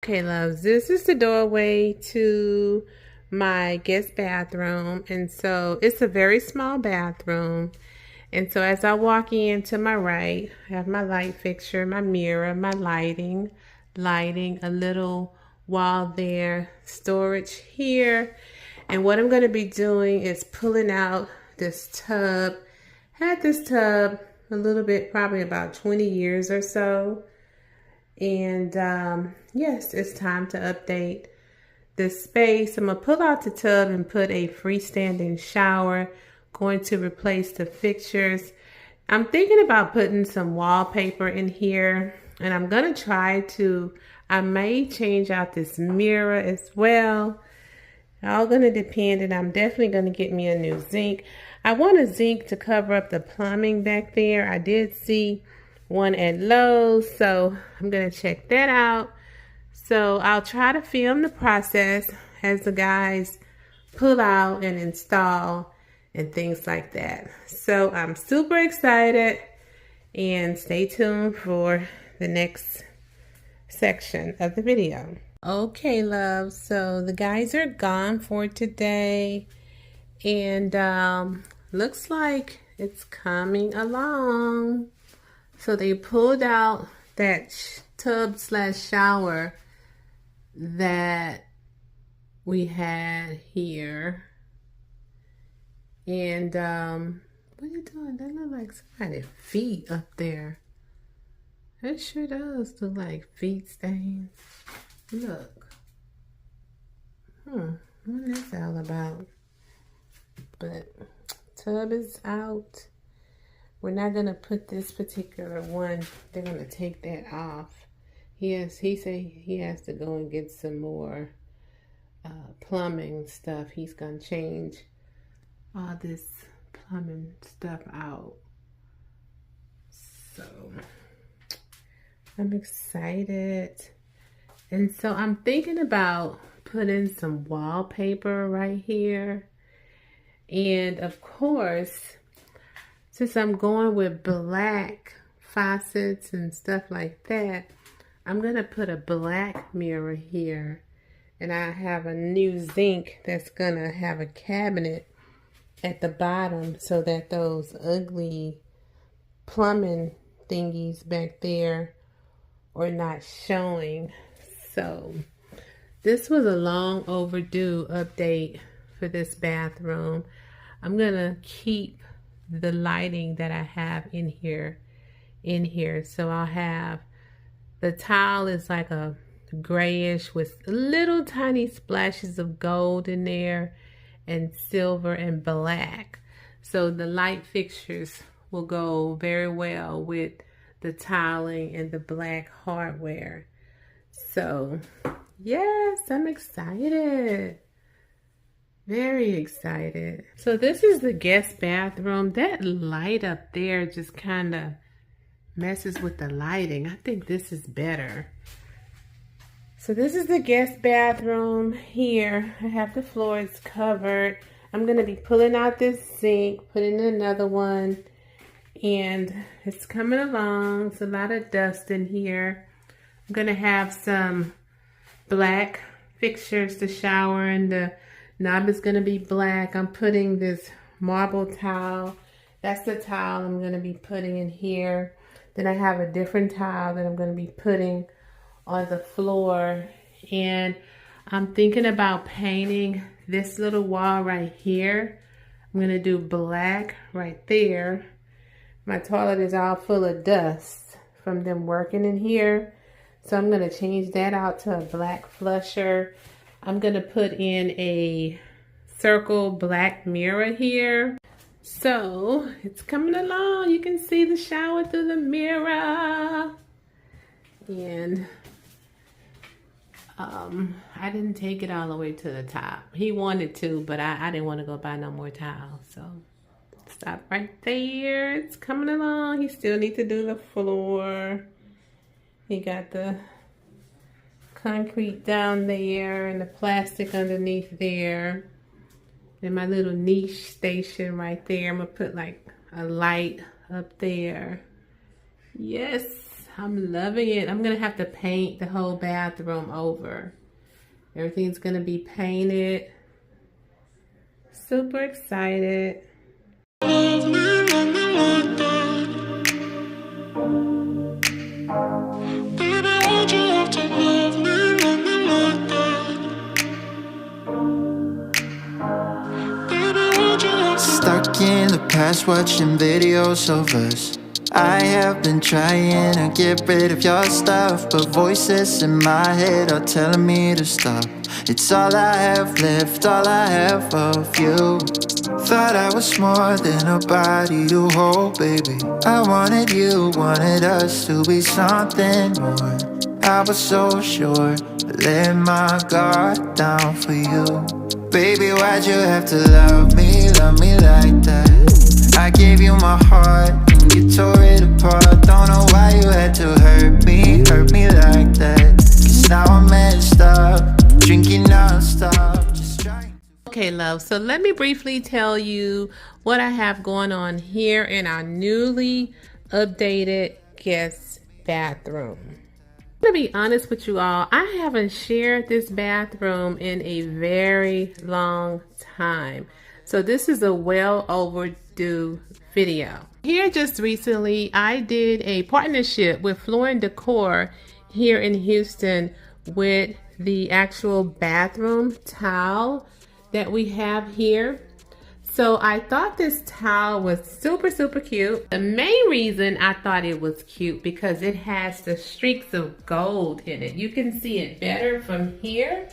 Okay, loves, this is the doorway to my guest bathroom. And so it's a very small bathroom. And so as I walk in to my right, I have my light fixture, my mirror, my lighting, a little wall there, storage here. And what I'm going to be doing is pulling out this tub. Had this tub a little bit, probably about 20 years or so. And yes, it's time to update this space. I'm going to pull out the tub and put a freestanding shower. Going to replace the fixtures. I'm thinking about putting some wallpaper in here. And I'm going to I may change out this mirror as well. All going to depend, and I'm definitely going to get me a new zinc. I want a zinc to cover up the plumbing back there. I did see one at Lowe's, so I'm going to check that out. So I'll try to film the process as the guys pull out and install and things like that. So I'm super excited, and stay tuned for the next section of the video. Okay, love, so the guys are gone for today, and looks like it's coming along. So they pulled out that tub / shower that we had here. And what are you doing? That look like somebody's feet up there. It sure does look like feet stains. Look. What is that all about? But tub is out. We're not going to put this particular one. They're going to take that off. He said he has to go and get some more plumbing stuff. He's going to change all this plumbing stuff out. So I'm excited. And so I'm thinking about putting some wallpaper right here. And of course, since I'm going with black faucets and stuff like that, I'm going to put a black mirror here. And I have a new zinc that's going to have a cabinet at the bottom so that those ugly plumbing thingies back there are not showing. So this was a long overdue update for this bathroom. I'm going to keep the lighting that I have in here. So I'll have the tile is like a grayish with little tiny splashes of gold in there and silver and black. So the light fixtures will go very well with the tiling and the black hardware. So yes, I'm excited. Very excited. So this is the guest bathroom. That light up there just kind of messes with the lighting. I think this is better. So this is the guest bathroom here. I have the floors covered. I'm going to be pulling out this sink, putting in another one, and it's coming along. It's a lot of dust in here. I'm going to have some black fixtures to shower, and the knob is going to be black. I'm putting this marble tile. That's the tile I'm going to be putting in here. Then I have a different tile that I'm going to be putting on the floor. And I'm thinking about painting this little wall right here. I'm going to do black right there. My toilet is all full of dust from them working in here. So I'm going to change that out to a black flusher. I'm going to put in a circle black mirror here. So it's coming along. You can see the shower through the mirror. And I didn't take it all the way to the top. He wanted to, but I didn't want to go buy no more tiles. So stop right there. It's coming along. He still needs to do the floor. He got the concrete down there and the plastic underneath there. And my little niche station right there. I'm going to put like a light up there. Yes, I'm loving it. I'm gonna have to paint the whole bathroom over. Everything's gonna be painted. Super excited. Stuck in the past watching videos of us. I have been trying to get rid of your stuff, but voices in my head are telling me to stop. It's all I have left, all I have of you. Thought I was more than a body to hold, baby. I wanted you, wanted us to be something more. I was so sure, I let my guard down for you. Baby, why'd you have to love me like that? I gave you my heart and you tore it apart. Don't know why you had to hurt me like that. Cause now I'm messed up, drinking non-stop, just trying. Okay, love, so let me briefly tell you what I have going on here in our newly updated guest bathroom. To be honest with you all, I haven't shared this bathroom in a very long time. So this is a well overdue video. Here just recently, I did a partnership with Decor here in Houston with the actual bathroom towel that we have here. So I thought this towel was super cute. The main reason I thought it was cute because it has the streaks of gold in it. You can see it better from here.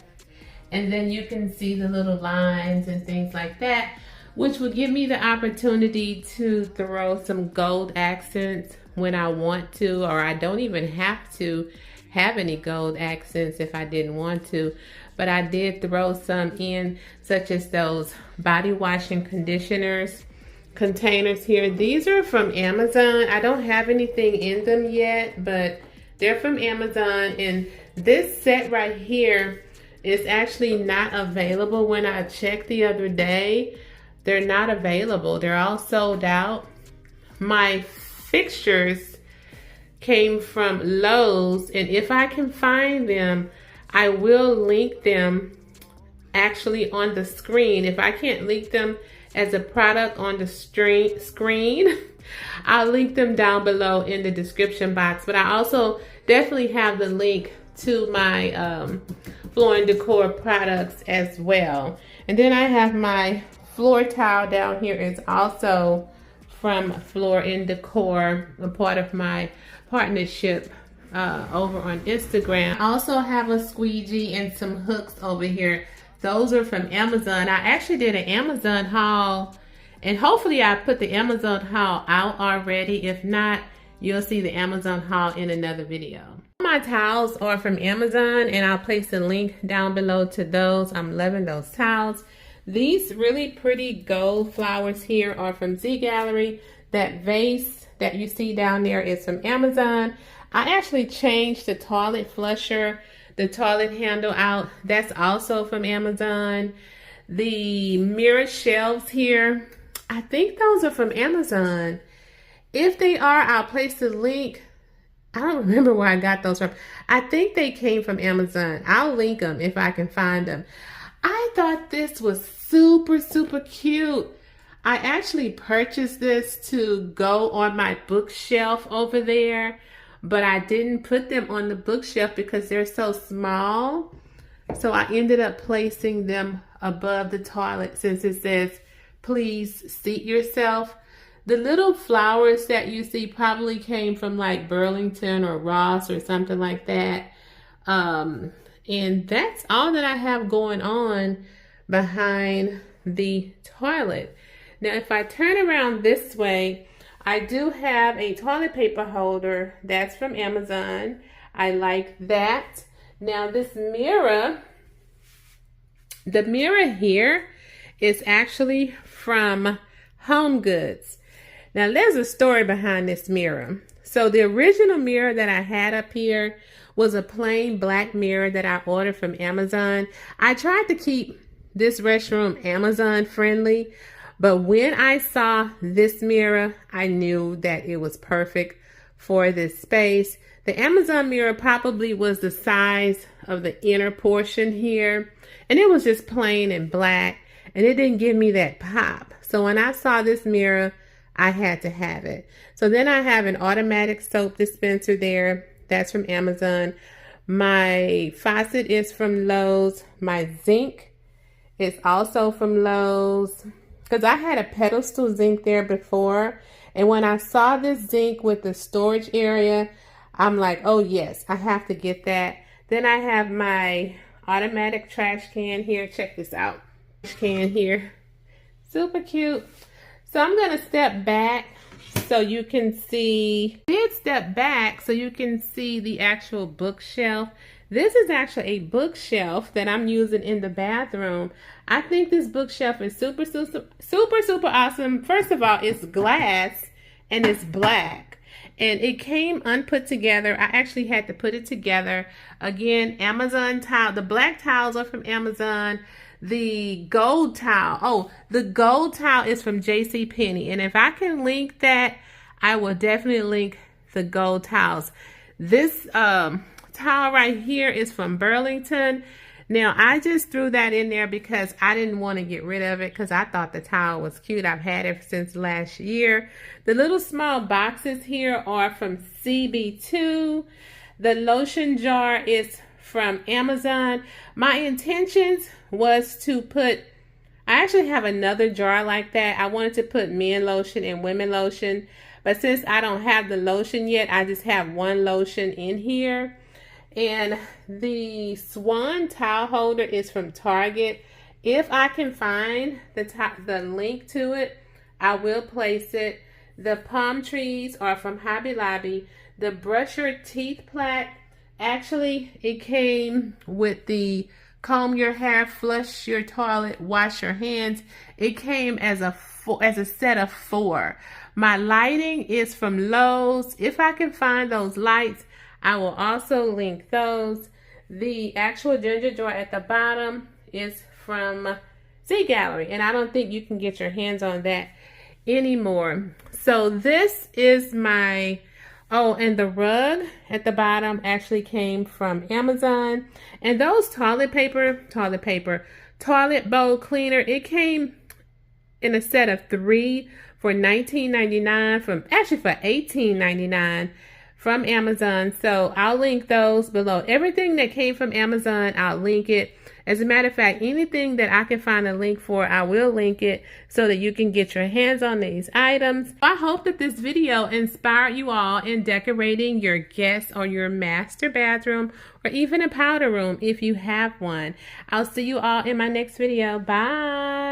And then you can see the little lines and things like that, which would give me the opportunity to throw some gold accents when I want to, or I don't even have to have any gold accents if I didn't want to. But I did throw some in, such as those body wash and conditioners containers here. These are from Amazon. I don't have anything in them yet, but they're from Amazon. And this set right here is actually not available. When I checked the other day, they're not available. They're all sold out. My fixtures came from Lowe's, and if I can find them, I will link them actually on the screen. If I can't link them as a product on the screen, I'll link them down below in the description box. But I also definitely have the link to my Floor & Decor products as well. And then I have my floor towel down here. It's also from Floor & Decor, a part of my partnership over on Instagram. I also have a squeegee and some hooks over here. Those are from Amazon. I actually did an Amazon haul, and hopefully I put the Amazon haul out already. If not, you'll see the Amazon haul in another video. My towels are from Amazon, and I'll place a link down below to those. I'm loving those towels. These really pretty gold flowers here are from Z Gallery. That vase that you see down there is from Amazon. I actually changed the toilet flusher, the toilet handle out. That's also from Amazon. The mirror shelves here, I think those are from Amazon. If they are, I'll place the link. I don't remember where I got those from. I think they came from Amazon. I'll link them if I can find them. I thought this was super cute. I actually purchased this to go on my bookshelf over there, but I didn't put them on the bookshelf because they're so small. So I ended up placing them above the toilet since it says, please seat yourself. The little flowers that you see probably came from like Burlington or Ross or something like that. And that's all that I have going on behind the toilet. Now, if I turn around this way, I do have a toilet paper holder that's from Amazon. I like that. Now this mirror, the mirror here is actually from Home Goods. Now there's a story behind this mirror. So the original mirror that I had up here was a plain black mirror that I ordered from Amazon. I tried to keep this restroom Amazon friendly, but when I saw this mirror, I knew that it was perfect for this space. The Amazon mirror probably was the size of the inner portion here, and it was just plain and black, and it didn't give me that pop. So when I saw this mirror, I had to have it. So then I have an automatic soap dispenser there. That's from Amazon. My faucet is from Lowe's. My zinc is also from Lowe's, because I had a pedestal zinc there before. And when I saw this zinc with the storage area, I'm like, oh yes, I have to get that. Then I have my automatic trash can here. Check this out. Trash can here. Super cute. So I'm going to step back so you can see. I did step back so you can see the actual bookshelf. This is actually a bookshelf that I'm using in the bathroom. I think this bookshelf is super awesome. First of all, it's glass and it's black. And it came unput together. I actually had to put it together. Again, Amazon tile. The black tiles are from Amazon. The gold tile. The gold tile is from JCPenney. And if I can link that, I will definitely link the gold tiles. This tile right here is from Burlington. Now, I just threw that in there because I didn't want to get rid of it because I thought the towel was cute. I've had it since last year. The little small boxes here are from CB2. The lotion jar is from Amazon. My intentions was to put, I actually have another jar like that. I wanted to put men lotion and women lotion. But since I don't have the lotion yet, I just have one lotion in here. And the Swan towel holder is from Target. If I can find the link to it, I will place it. The palm trees are from Hobby Lobby. The brush your teeth plaque, actually it came with the comb your hair, flush your toilet, wash your hands. It came as a set of 4. My lighting is from Lowe's. If I can find those lights, I will also link those. The actual ginger jar at the bottom is from Sea Gallery, and I don't think you can get your hands on that anymore. So this is my, and the rug at the bottom actually came from Amazon. And those toilet bowl cleaner, it came in a set of 3 for $19.99, for $18.99 from Amazon. So I'll link those below. Everything that came from Amazon, I'll link it. As a matter of fact, anything that I can find a link for, I will link it so that you can get your hands on these items. I hope that this video inspired you all in decorating your guest or your master bathroom, or even a powder room if you have one. I'll see you all in my next video. Bye.